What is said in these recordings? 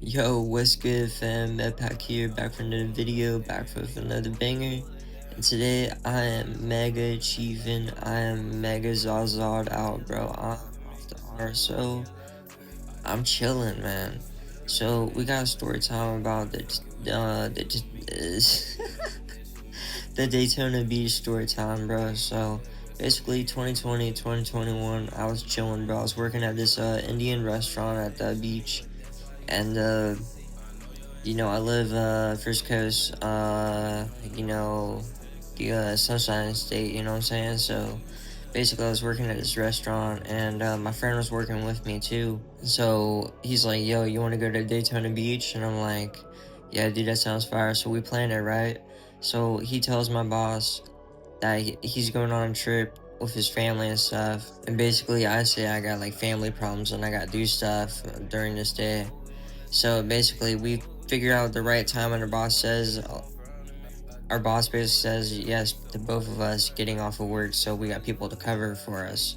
Yo, what's good, fam? Medpak here, back for another video, back with another banger. And today I am mega achieving, I am mega zazad out, bro. I'm off the RSO. I'm chilling, man. So we got a story time about the Daytona Beach story time, bro. So basically 2020, 2021, I was chilling, bro. I was working at this Indian restaurant at the beach, and I live First Coast, the Sunshine State, you know what I'm saying? So basically I was working at this restaurant, and my friend was working with me too. So he's like, yo, you want to go to Daytona Beach? And I'm like, yeah, dude, that sounds fire. So we planned it, right? So he tells my boss that he's going on a trip with his family and stuff. And basically I say I got like family problems and I got to do stuff during this day. So basically, we figured out the right time, and our boss basically says yes to both of us getting off of work, so we got people to cover for us.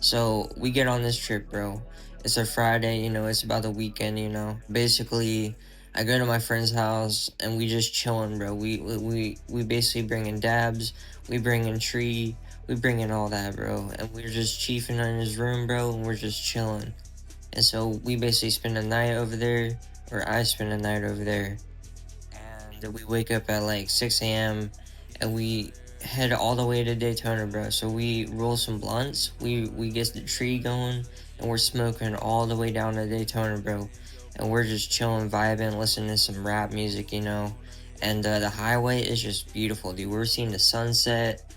So we get on this trip, bro. It's a Friday, it's about the weekend. Basically, I go to my friend's house and we just chilling, bro. We basically bring in dabs, we bring in tree, we bring in all that, bro, and we're just chiefing in his room, bro, and we're just chilling. And so we basically spend the night over there, or I spend the night over there. And we wake up at like 6 a.m. and we head all the way to Daytona, bro. So we roll some blunts, we get the tree going, and we're smoking all the way down to Daytona, bro. And we're just chilling, vibing, listening to some rap music. And the highway is just beautiful, dude. We're seeing the sunset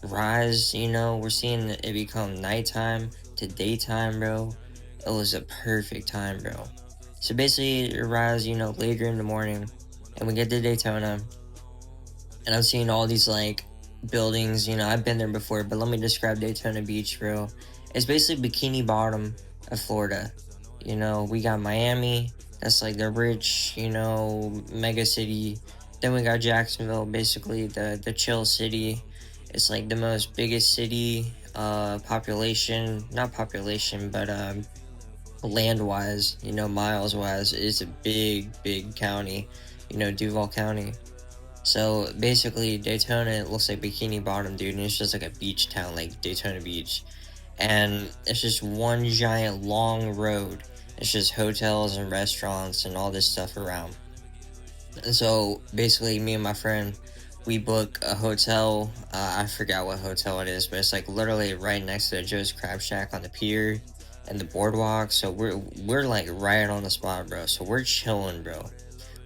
rise. We're seeing it become nighttime to daytime, bro. It was a perfect time, bro. So basically, it rise, later in the morning, and we get to Daytona, and I'm seeing all these like buildings. I've been there before, but let me describe Daytona Beach, bro. It's basically Bikini Bottom of Florida. We got Miami, that's like the rich, mega city. Then we got Jacksonville, basically the chill city. It's like the most biggest city, population, not population, but land wise, miles wise. It's a big county, Duval County. So basically, Daytona, it looks like Bikini Bottom, dude, and it's just like a beach town, like Daytona Beach. And it's just one giant long road. It's just hotels and restaurants and all this stuff around. And so basically, me and my friend, we book a hotel. I forgot what hotel it is, but it's like literally right next to Joe's Crab Shack on the pier and the boardwalk. So we're like right on the spot, bro. So we're chilling, bro.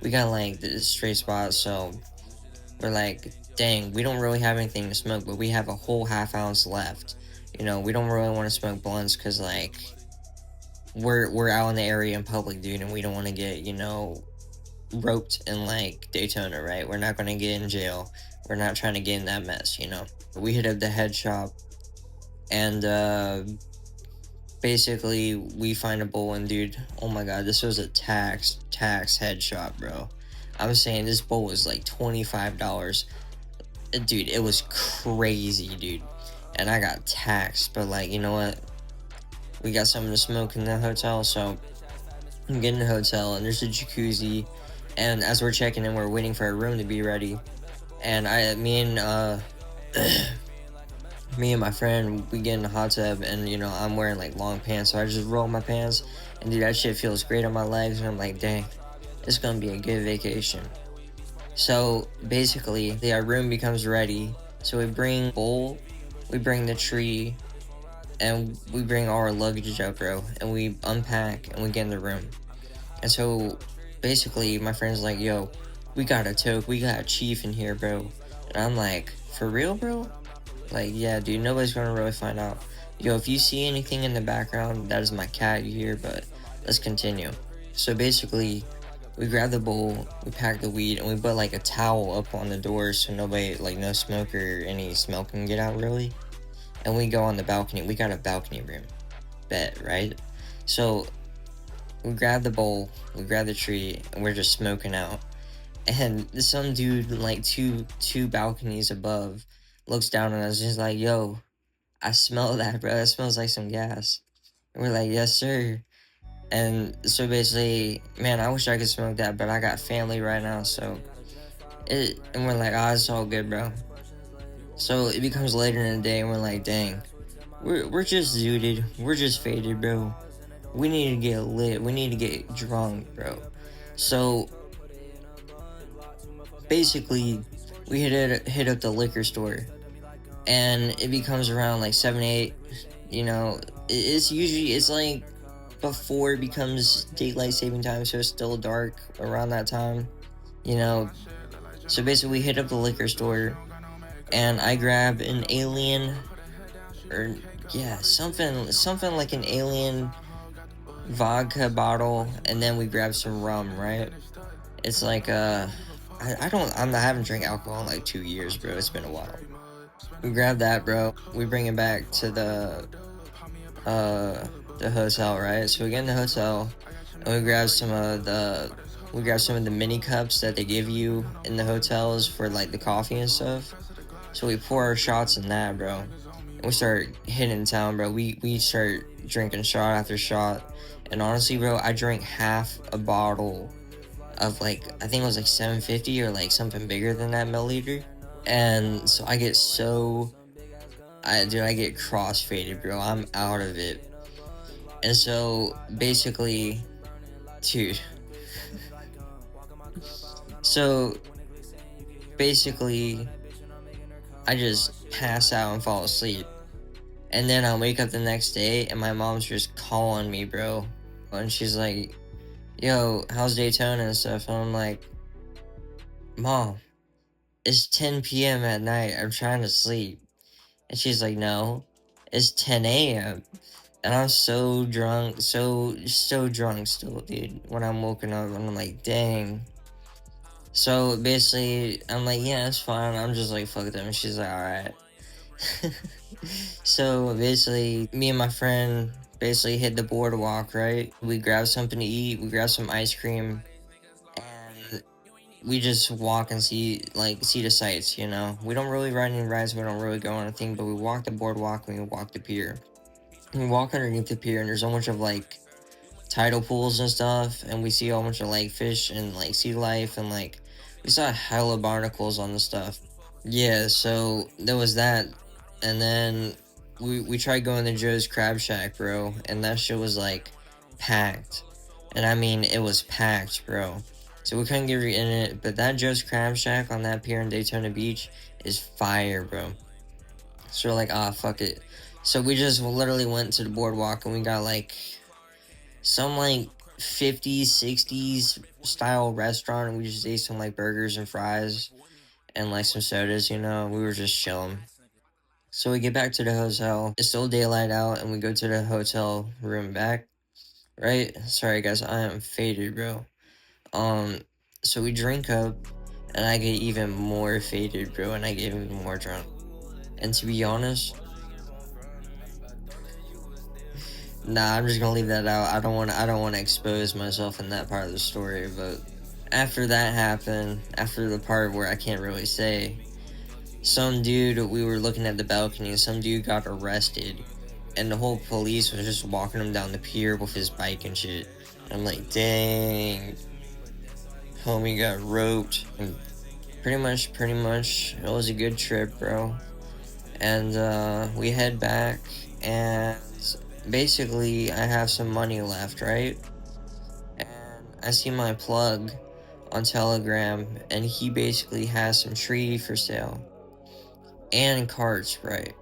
We got like the straight spot, so we're like, dang, we don't really have anything to smoke, but we have a whole half ounce left. We don't really want to smoke blunts because like we're out in the area in public, dude, and we don't want to get roped in like Daytona, right? We're not gonna get in jail. We're not trying to get in that mess. We hit up the head shop, and basically we find a bowl, and dude, oh my god, this was a tax head shop, bro. I was saying this bowl was like $25. Dude, it was crazy, dude. And I got taxed, but like, you know what? We got something to smoke in the hotel, so I'm getting the hotel, and there's a jacuzzi. And as we're checking in, we're waiting for our room to be ready. And me and my friend, we get in the hot tub, and I'm wearing like long pants, so I just roll my pants, and dude, that shit feels great on my legs, and I'm like, dang, it's gonna be a good vacation. So basically, our room becomes ready. So we bring bowl, we bring the tree, and we bring all our luggage up, bro, and we unpack and we get in the room. And so basically, my friend's like, yo, we got a toke, we got a chief in here, bro. And I'm like, for real, bro? Like, yeah, dude, nobody's gonna really find out. Yo, if you see anything in the background, that is my cat you hear, but let's continue. So basically, we grab the bowl, we pack the weed, and we put like a towel up on the door so nobody, like no smoke or any smell can get out really. And we go on the balcony. We got a balcony room. Bet, right? So we grab the bowl, we grab the tree, and we're just smoking out. And some dude, like two balconies above, looks down on us, just like, yo, I smell that, bro. That smells like some gas. And we're like, yes, sir. And so basically, man, I wish I could smoke that, but I got family right now, so and we're like, ah, it's all good, bro. So it becomes later in the day, and we're like, dang, we're just zooted, we're just faded, bro. We need to get lit, we need to get drunk, bro. So basically, we hit up the liquor store, and it becomes around like 7, 8. You know, it's usually it's like before it becomes daylight saving time, so it's still dark around that time. You know, so basically we hit up the liquor store, and I grab an alien, or yeah, something like an alien vodka bottle, and then we grab some rum, right? It's like I haven't drank alcohol in like 2 years, bro. It's been a while. We grab that, bro. We bring it back to uh the hotel, right? So we get in the hotel, and we grab some of the mini cups that they give you in the hotels for like the coffee and stuff. So we pour our shots in that, bro. And we start hitting town, bro. We start drinking shot after shot. And honestly, bro, I drank half a bottle of like, I think it was like 750 or like something bigger than that milliliter. And so I get I get cross-faded, bro. I'm out of it. And so basically, dude. So basically, I just pass out and fall asleep. And then I wake up the next day, and my mom's just calling me, bro. And she's like, yo, how's Daytona and stuff? And I'm like, Mom, it's 10 p.m. at night. I'm trying to sleep. And she's like, no, it's 10 a.m. And I'm so drunk, so drunk still, dude, when I'm woken up. And I'm like, dang. So basically, I'm like, yeah, it's fine. I'm just like, fuck them. And she's like, alright. So basically, me and my friend basically hit the boardwalk, right? We grab something to eat, we grab some ice cream, and we just walk and see the sights, you know? We don't really ride any rides, we don't really go on anything, but we walk the boardwalk and we walk the pier. And we walk underneath the pier, and there's a bunch of like tidal pools and stuff, and we see a bunch of like fish and like sea life, and like we saw hella barnacles on the stuff. Yeah, so there was that, and then we tried going to Joe's Crab Shack, bro, and that shit was like packed, and I mean it was packed, bro. So we couldn't get in it, but that Joe's Crab Shack on that pier in Daytona Beach is fire, bro. So we're like, ah, fuck it. So we just literally went to the boardwalk, and we got like some like 50s, 60s style restaurant, and we just ate some like burgers and fries and like some sodas, you know. We were just chilling. So we get back to the hotel. It's still daylight out, and we go to the hotel room back. Right? Sorry guys, I am faded, bro. Um, so we drink up, and I get even more faded, bro, and I get even more drunk. And to be honest, nah, I'm just gonna leave that out. I don't wanna expose myself in that part of the story, but after that happened, after the part where I can't really say, some dude, we were looking at the balcony, and some dude got arrested, and the whole police was just walking him down the pier with his bike and shit. I'm like, dang, homie got roped. And pretty much, it was a good trip, bro. And we head back, and basically, I have some money left, right? And I see my plug on Telegram, and he basically has some tree for sale and carts, right?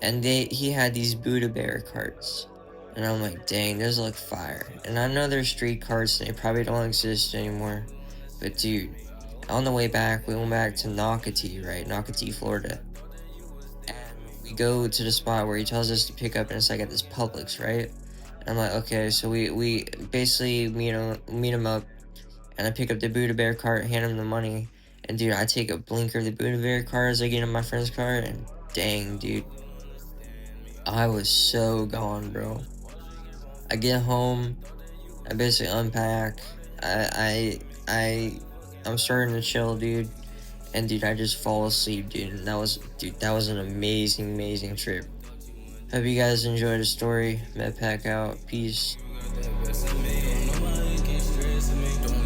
And he had these Buddha Bear carts, and I'm like, dang, those look fire. And I know they're street carts, and they probably don't exist anymore, but dude, on the way back, we went back to Nocatee, right? Nocatee, Florida. And we go to the spot where he tells us to pick up, and it's like at this Publix, right? And I'm like, okay, so we basically meet him up, and I pick up the Buddha Bear cart, hand him the money, and dude, I take a blinker of the Buddha Bear cart as I get in my friend's car, and dang, dude, I was so gone, bro. I get home, I basically unpack, I'm starting to chill, dude, and dude, I just fall asleep, dude, and that was an amazing trip. Hope you guys enjoyed the story. Medpak out. Peace. Nobody can stress me.